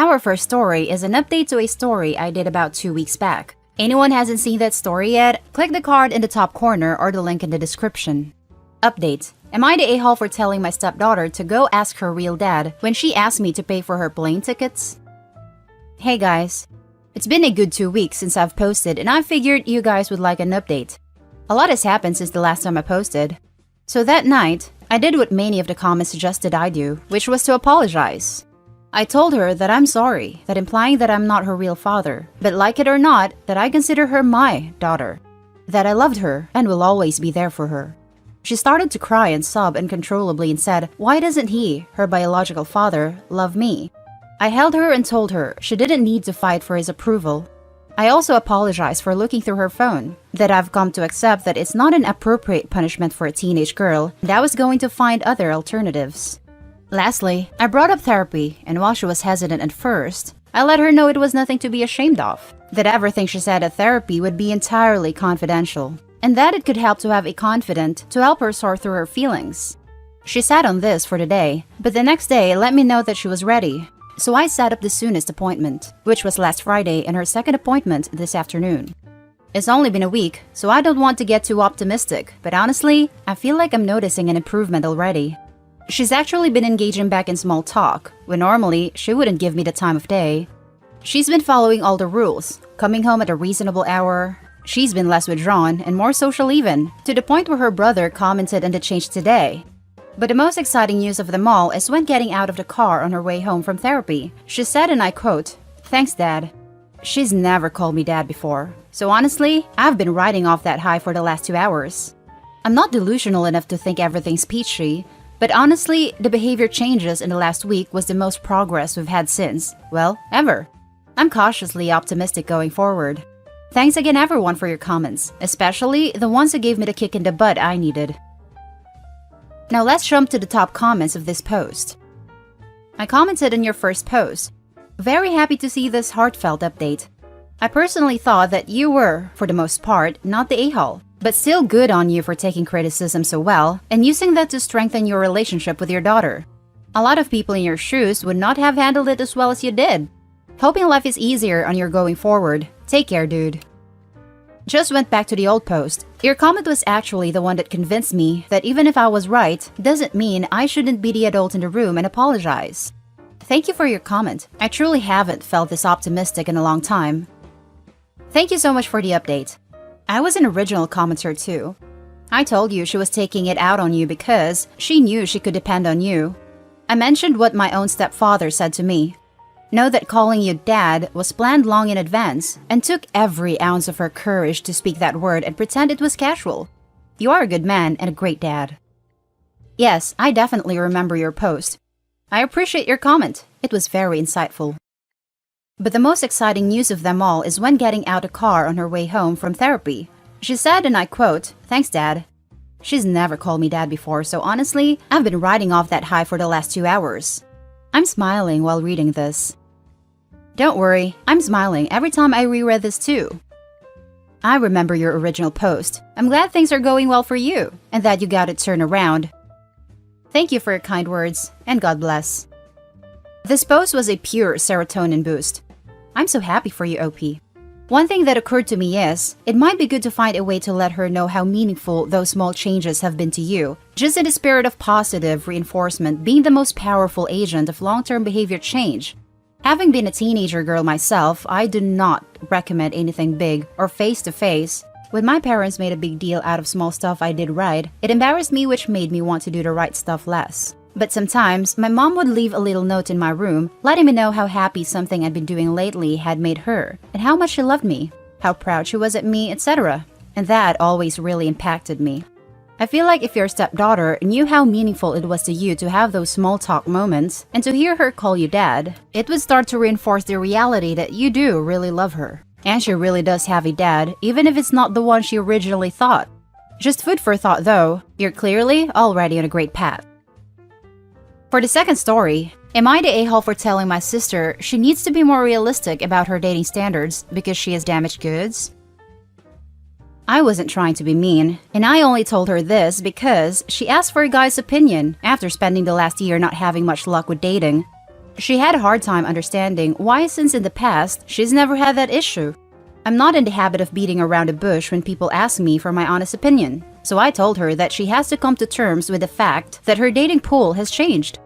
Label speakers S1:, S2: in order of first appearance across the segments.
S1: Our first story is an update to a story I did about 2 weeks back. Anyone hasn't seen that story yet? Click the card in the top corner or the link in the description. Update. Am I the a-hole for telling my stepdaughter to go ask her real dad when she asked me to pay for her plane tickets? Hey guys. It's been a good 2 weeks since I've posted and I figured you guys would like an update. A lot has happened since the last time I posted. So that night, I did what many of the comments suggested I do, which was to apologize. I told her that I'm sorry, that implying that I'm not her real father, but like it or not, that I consider her my daughter, that I loved her and will always be there for her. She started to cry and sob uncontrollably and said, why doesn't he, her biological father, love me? I held her and told her she didn't need to fight for his approval. I also apologized for looking through her phone, that I've come to accept that it's not an appropriate punishment for a teenage girl, and I was going to find other alternatives. Lastly, I brought up therapy, and while she was hesitant at first, I let her know it was nothing to be ashamed of, that everything she said at therapy would be entirely confidential, and that it could help to have a confidant to help her sort through her feelings. She sat on this for the day, but the next day let me know that she was ready, so I set up the soonest appointment, which was last Friday and her second appointment this afternoon. It's only been a week, so I don't want to get too optimistic, but honestly, I feel like I'm noticing an improvement already. She's actually been engaging back in small talk, when normally she wouldn't give me the time of day. She's been following all the rules, coming home at a reasonable hour. She's been less withdrawn and more social even, to the point where her brother commented on the change today. But the most exciting news of them all is when getting out of the car on her way home from therapy. She said, and I quote, "Thanks, Dad." She's never called me Dad before, so honestly, I've been riding off that high for the last 2 hours. I'm not delusional enough to think everything's peachy, but honestly, the behavior changes in the last week was the most progress we've had since, well, ever. I'm cautiously optimistic going forward. Thanks again everyone for your comments, especially the ones who gave me the kick in the butt I needed. Now let's jump to the top comments of this post. I commented on your first post. Very happy to see this heartfelt update. I personally thought that you were, for the most part, not the a-hole, but still good on you for taking criticism so well and using that to strengthen your relationship with your daughter. A lot of people in your shoes would not have handled it as well as you did. Hoping life is easier on your going forward. Take care, dude. Just went back to the old post. Your comment was actually the one that convinced me that even if I was right, doesn't mean I shouldn't be the adult in the room and apologize. Thank you for your comment. I truly haven't felt this optimistic in a long time. Thank you so much for the update. I was an original commenter too. I told you she was taking it out on you because she knew she could depend on you. I mentioned what my own stepfather said to me. Know that calling you Dad was planned long in advance and took every ounce of her courage to speak that word and pretend it was casual. You are a good man and a great dad. Yes, I definitely remember your post. I appreciate your comment. It was very insightful. But the most exciting news of them all is when getting out of the car on her way home from therapy. She said, and I quote, "Thanks, Dad." She's never called me Dad before, so honestly, I've been riding off that high for the last 2 hours. I'm smiling while reading this. Don't worry, I'm smiling every time I reread this too. I remember your original post. I'm glad things are going well for you, and that you got it turned around. Thank you for your kind words, and God bless. This post was a pure serotonin boost. I'm so happy for you, OP. One thing that occurred to me is, it might be good to find a way to let her know how meaningful those small changes have been to you, just in the spirit of positive reinforcement being the most powerful agent of long-term behavior change. Having been a teenager girl myself, I do not recommend anything big or face-to-face. When my parents made a big deal out of small stuff I did right, it embarrassed me, which made me want to do the right stuff less. But sometimes, my mom would leave a little note in my room, letting me know how happy something I'd been doing lately had made her, and how much she loved me, how proud she was at me, etc. And that always really impacted me. I feel like if your stepdaughter knew how meaningful it was to you to have those small talk moments, and to hear her call you Dad, it would start to reinforce the reality that you do really love her. And she really does have a dad, even if it's not the one she originally thought. Just food for thought though, you're clearly already on a great path. For the second story, am I the a-hole for telling my sister she needs to be more realistic about her dating standards because she has damaged goods? I wasn't trying to be mean, and I only told her this because she asked for a guy's opinion after spending the last year not having much luck with dating. She had a hard time understanding why, since in the past, she's never had that issue. I'm not in the habit of beating around the bush when people ask me for my honest opinion, so I told her that she has to come to terms with the fact that her dating pool has changed.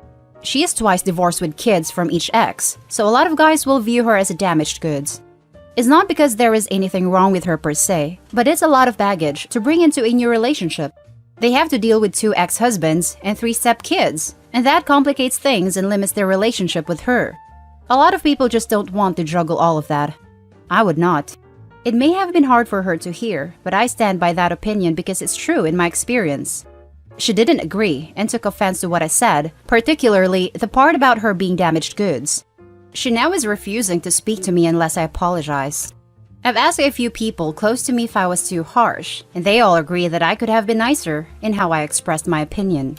S1: She is twice divorced with kids from each ex, so a lot of guys will view her as a damaged goods. It's not because there is anything wrong with her per se, but it's a lot of baggage to bring into a new relationship. They have to deal with 2 ex-husbands and 3 step-kids, and that complicates things and limits their relationship with her. A lot of people just don't want to juggle all of that. I would not. It may have been hard for her to hear, but I stand by that opinion because it's true in my experience. She didn't agree and took offense to what I said, particularly the part about her being damaged goods. She now is refusing to speak to me unless I apologize. I've asked a few people close to me if I was too harsh, and they all agree that I could have been nicer in how I expressed my opinion.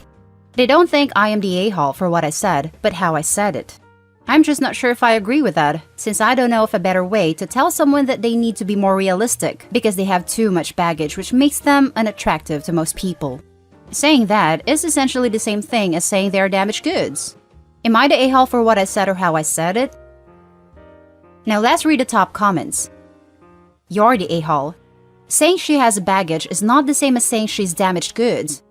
S1: They don't think I am the a-hole for what I said, but how I said it. I'm just not sure if I agree with that, since I don't know of a better way to tell someone that they need to be more realistic because they have too much baggage which makes them unattractive to most people. Saying that is essentially the same thing as saying they are damaged goods. Am I the a-hole for what I said or how I said it? Now let's read the top comments. You're the a-hole. Saying she has baggage is not the same as saying she's damaged goods.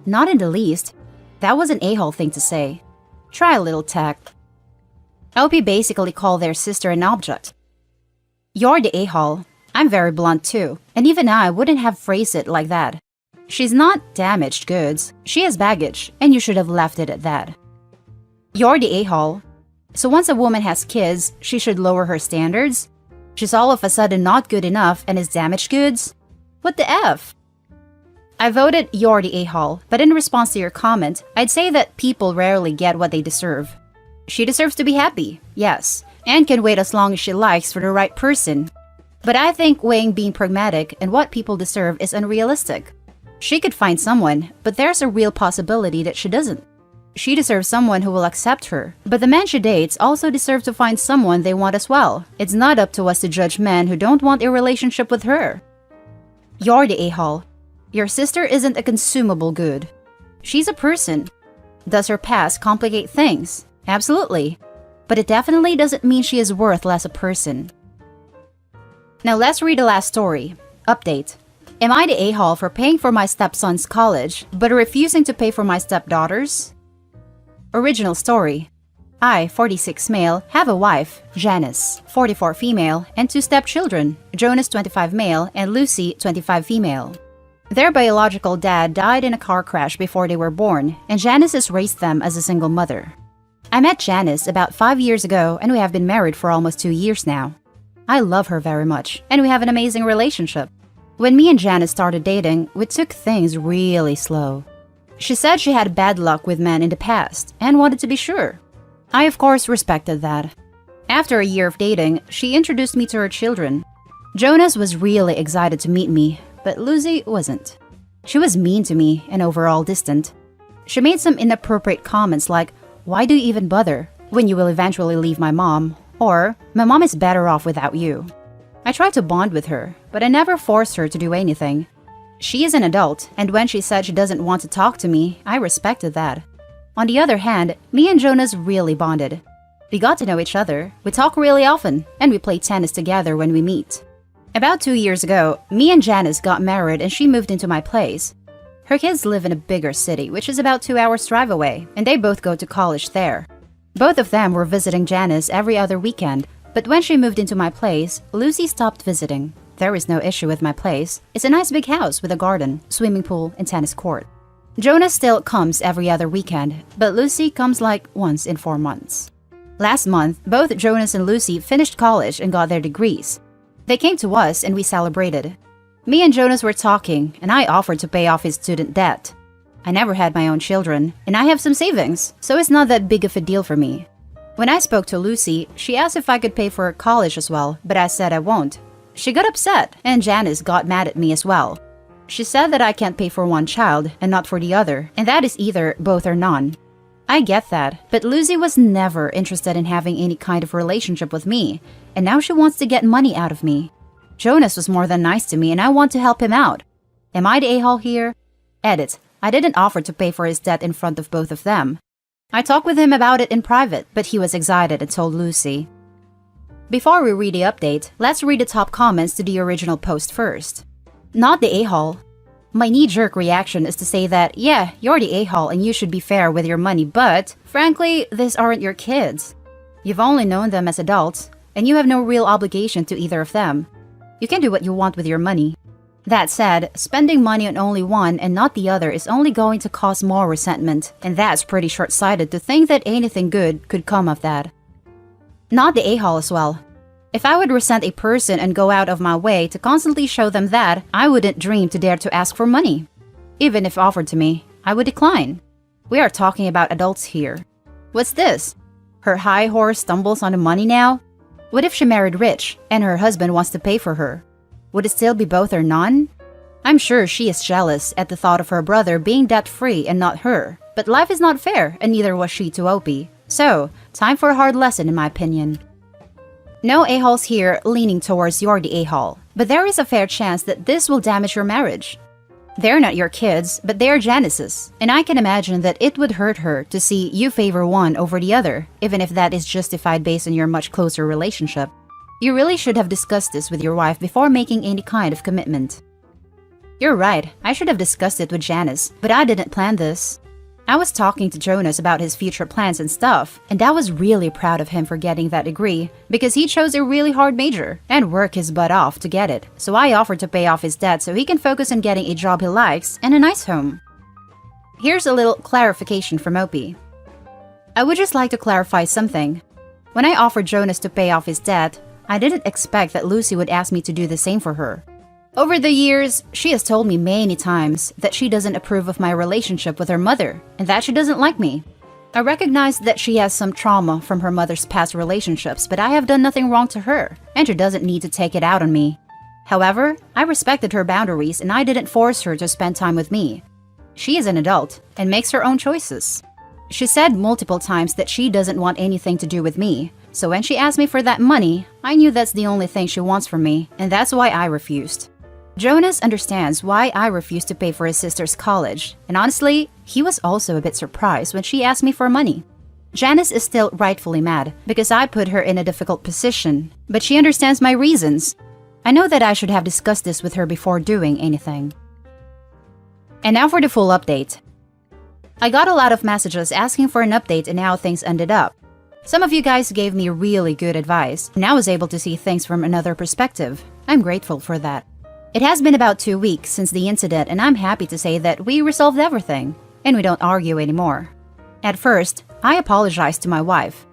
S1: Not in the least. That was an a-hole thing to say. Try a little tact. LP basically called their sister an object. You're the a-hole. I'm very blunt too, and even I wouldn't have phrased it like that. She's not damaged goods. She has baggage, and you should have left it at that. You're the a-hole. So once a woman has kids, she should lower her standards? She's all of a sudden not good enough and is damaged goods? What the F? I voted you're the a-hole, but in response to your comment, I'd say that people rarely get what they deserve. She deserves to be happy, yes, and can wait as long as she likes for the right person. But I think weighing being pragmatic and what people deserve is unrealistic. She could find someone, but there's a real possibility that she doesn't. She deserves someone who will accept her, but the men she dates also deserve to find someone they want as well. It's not up to us to judge men who don't want a relationship with her. You're the a-hole. Your sister isn't a consumable good. She's a person. Does her past complicate things? Absolutely. But it definitely doesn't mean she is worth less a person. Now let's read the last story. Update. Am I the a-hole for paying for my stepson's college, but refusing to pay for my stepdaughter's? Original story. I, 46 male, have a wife, Janice, 44 female, and 2 stepchildren, Jonas, 25 male, and Lucy, 25 female. Their biological dad died in a car crash before they were born, and Janice has raised them as a single mother. I met Janice about 5 years ago, and we have been married for almost 2 years now. I love her very much, and we have an amazing relationship. When me and Janice started dating, we took things really slow. She said she had bad luck with men in the past and wanted to be sure. I, of course, respected that. After a year of dating, she introduced me to her children. Jonas was really excited to meet me, but Lucy wasn't. She was mean to me and overall distant. She made some inappropriate comments like, "Why do you even bother when you will eventually leave my mom?" Or, "My mom is better off without you." I tried to bond with her, but I never forced her to do anything. She is an adult, and when she said she doesn't want to talk to me, I respected that. On the other hand, me and Jonas really bonded. We got to know each other, we talk really often, and we play tennis together when we meet. About 2 years ago, me and Janice got married and she moved into my place. Her kids live in a bigger city, which is about 2 hours drive away, and they both go to college there. Both of them were visiting Janice every other weekend, but when she moved into my place, Lucy stopped visiting. There is no issue with my place. It's a nice big house with a garden, swimming pool, and tennis court. Jonas still comes every other weekend, but Lucy comes like once in 4 months. Last month, both Jonas and Lucy finished college and got their degrees. They came to us and we celebrated. Me and Jonas were talking, and I offered to pay off his student debt. I never had my own children, and I have some savings, so it's not that big of a deal for me. When I spoke to Lucy, she asked if I could pay for her college as well, but I said I won't. She got upset, and Janice got mad at me as well. She said that I can't pay for one child and not for the other, and that is either both or none. I get that, but Lucy was never interested in having any kind of relationship with me, and now she wants to get money out of me. Jonas was more than nice to me, and I want to help him out. Am I the a-hole here? Edit. I didn't offer to pay for his debt in front of both of them. I talked with him about it in private, but he was excited and told Lucy. Before we read the update, let's read the top comments to the original post first. Not the a-hole. My knee-jerk reaction is to say that, yeah, you're the a-hole and you should be fair with your money, but, frankly, these aren't your kids. You've only known them as adults, and you have no real obligation to either of them. You can do what you want with your money. That said, spending money on only one and not the other is only going to cause more resentment, and that's pretty short-sighted to think that anything good could come of that. Not the a-hole as well. If I would resent a person and go out of my way to constantly show them that, I wouldn't dream to dare to ask for money. Even if offered to me, I would decline. We are talking about adults here. What's this? Her high horse stumbles on the money now? What if she married rich and her husband wants to pay for her? Would it still be both or none? I'm sure she is jealous at the thought of her brother being debt-free and not her, but life is not fair and neither was she to Opie. So, time for a hard lesson in my opinion. No a-holes here leaning towards you're the a-hole, but there is a fair chance that this will damage your marriage. They're not your kids, but they're Janice's, and I can imagine that it would hurt her to see you favor one over the other, even if that is justified based on your much closer relationship. You really should have discussed this with your wife before making any kind of commitment. You're right, I should have discussed it with Janice, but I didn't plan this. I was talking to Jonas about his future plans and stuff, and I was really proud of him for getting that degree because he chose a really hard major and worked his butt off to get it, so I offered to pay off his debt so he can focus on getting a job he likes and a nice home. Here's a little clarification from Opie. I would just like to clarify something. When I offered Jonas to pay off his debt, I didn't expect that Lucy would ask me to do the same for her. Over the years, she has told me many times that she doesn't approve of my relationship with her mother and that she doesn't like me. I recognize that she has some trauma from her mother's past relationships, but I have done nothing wrong to her, and she doesn't need to take it out on me. However, I respected her boundaries and I didn't force her to spend time with me. She is an adult and makes her own choices. She said multiple times that she doesn't want anything to do with me, so when she asked me for that money, I knew that's the only thing she wants from me, and that's why I refused. Jonas understands why I refused to pay for his sister's college, and honestly, he was also a bit surprised when she asked me for money. Janice is still rightfully mad because I put her in a difficult position, but she understands my reasons. I know that I should have discussed this with her before doing anything. And now for the full update. I got a lot of messages asking for an update and how things ended up. Some of you guys gave me really good advice, and I was able to see things from another perspective. I'm grateful for that. It has been about 2 weeks since the incident, and I'm happy to say that we resolved everything, and we don't argue anymore. At first, I apologized to my wife.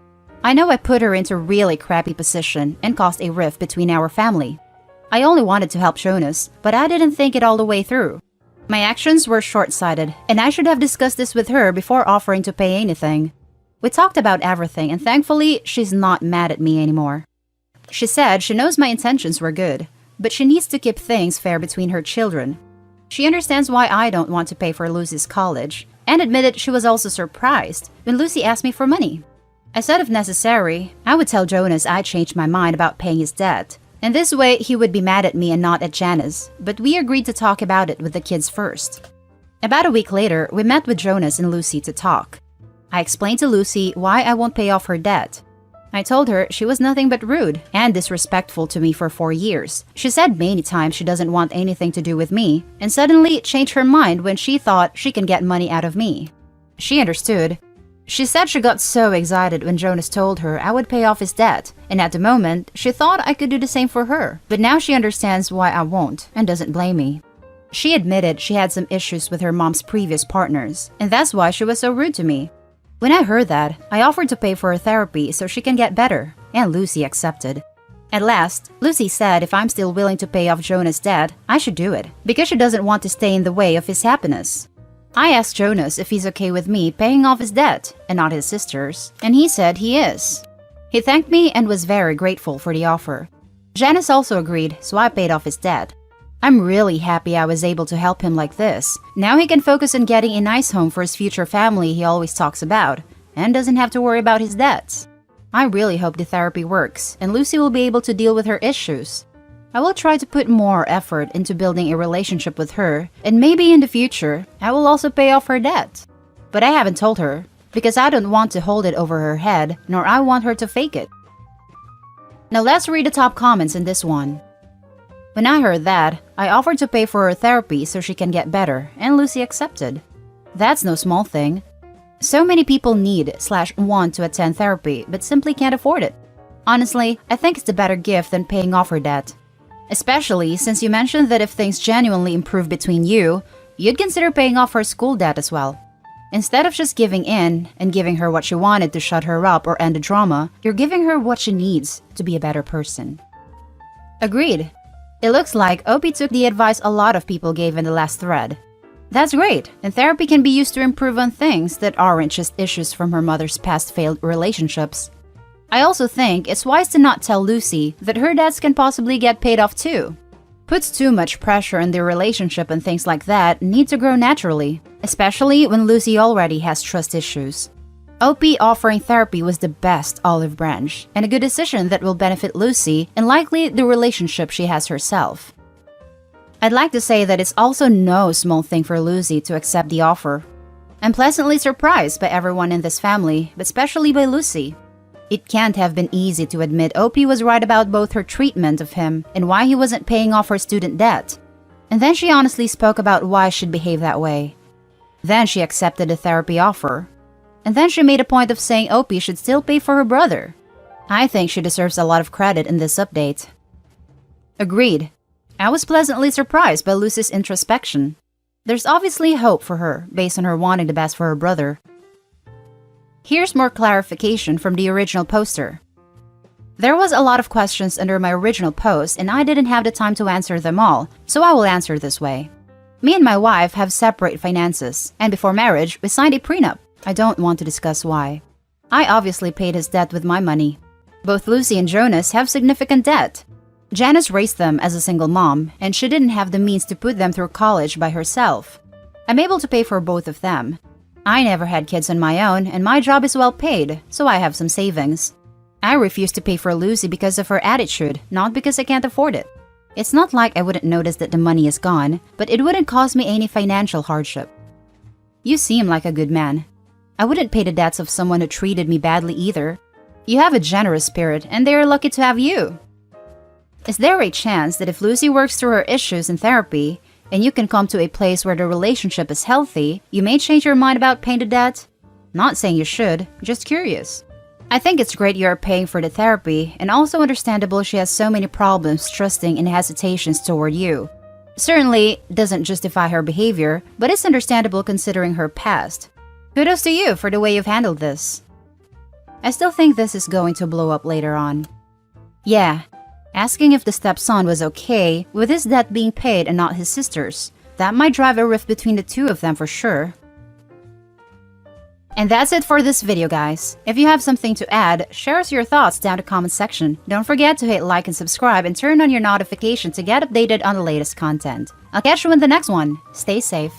S1: I know I put her into a really crappy position and caused a rift between our family. I only wanted to help Jonas, but I didn't think it all the way through. My actions were short-sighted, and I should have discussed this with her before offering to pay anything. We talked about everything, and thankfully, she's not mad at me anymore. She said she knows my intentions were good, but she needs to keep things fair between her children. She understands why I don't want to pay for Lucy's college, and admitted she was also surprised when Lucy asked me for money. I said if necessary, I would tell Jonas I changed my mind about paying his debt, and this way he would be mad at me and not at Janice, but we agreed to talk about it with the kids first. About a week later, we met with Jonas and Lucy to talk. I explained to Lucy why I won't pay off her debt. I told her she was nothing but rude and disrespectful to me for 4 years. She said many times she doesn't want anything to do with me, and suddenly changed her mind when she thought she can get money out of me. She understood. She said she got so excited when Jonas told her I would pay off his debt, and at the moment, she thought I could do the same for her, but now she understands why I won't and doesn't blame me. She admitted she had some issues with her mom's previous partners, and that's why she was so rude to me. When I heard that, I offered to pay for her therapy so she can get better, and Lucy accepted. At last, Lucy said if I'm still willing to pay off Jonas' debt, I should do it, because she doesn't want to stay in the way of his happiness. I asked Jonas if he's okay with me paying off his debt, and not his sister's, and he said he is. He thanked me and was very grateful for the offer. Janice also agreed, so I paid off his debt. I'm really happy I was able to help him like this. Now he can focus on getting a nice home for his future family he always talks about, and doesn't have to worry about his debts. I really hope the therapy works, and Lucy will be able to deal with her issues. I will try to put more effort into building a relationship with her, and maybe in the future, I will also pay off her debt. But I haven't told her. because I don't want to hold it over her head, nor I want her to fake it. Now let's read the top comments in this one. When I heard that, I offered to pay for her therapy so she can get better, and Lucy accepted. That's no small thing. So many people need/want to attend therapy, but simply can't afford it. Honestly, I think it's a better gift than paying off her debt. Especially since you mentioned that if things genuinely improve between you, you'd consider paying off her school debt as well. Instead of just giving in and giving her what she wanted to shut her up or end the drama, you're giving her what she needs to be a better person. Agreed. It looks like OP took the advice a lot of people gave in the last thread. That's great, and therapy can be used to improve on things that aren't just issues from her mother's past failed relationships. I also think it's wise to not tell Lucy that her debts can possibly get paid off too. Puts too much pressure on their relationship, and things like that need to grow naturally, especially when Lucy already has trust issues. OP offering therapy was the best olive branch, and a good decision that will benefit Lucy and likely the relationship she has herself. I'd like to say that it's also no small thing for Lucy to accept the offer. I'm pleasantly surprised by everyone in this family, but especially by Lucy. It can't have been easy to admit OP was right about both her treatment of him and why he wasn't paying off her student debt. And then she honestly spoke about why she'd behave that way. Then she accepted the therapy offer. And then she made a point of saying OP should still pay for her brother. I think she deserves a lot of credit in this update. Agreed. I was pleasantly surprised by Lucy's introspection. There's obviously hope for her based on her wanting the best for her brother. Here's more clarification from the original poster. There was a lot of questions under my original post and I didn't have the time to answer them all, so I will answer this way. Me and my wife have separate finances, and before marriage, we signed a prenup. I don't want to discuss why. I obviously paid his debt with my money. Both Lucy and Jonas have significant debt. Janice raised them as a single mom, and she didn't have the means to put them through college by herself. I'm able to pay for both of them. I never had kids on my own, and my job is well paid, so I have some savings. I refuse to pay for Lucy because of her attitude, not because I can't afford it. It's not like I wouldn't notice that the money is gone, but it wouldn't cause me any financial hardship. You seem like a good man. I wouldn't pay the debts of someone who treated me badly either. You have a generous spirit, and they are lucky to have you. Is there a chance that if Lucy works through her issues in therapy, and you can come to a place where the relationship is healthy, you may change your mind about paying the debt? Not saying you should, just curious. I think it's great you are paying for the therapy, and also understandable she has so many problems trusting and hesitations toward you. Certainly doesn't justify her behavior, but it's understandable considering her past. Kudos to you for the way you've handled this. I still think this is going to blow up later on. Yeah. Asking if the stepson was okay with his debt being paid and not his sister's. That might drive a rift between the two of them for sure. And that's it for this video, guys. If you have something to add, share us your thoughts down in the comment section. Don't forget to hit like and subscribe and turn on your notification to get updated on the latest content. I'll catch you in the next one. Stay safe.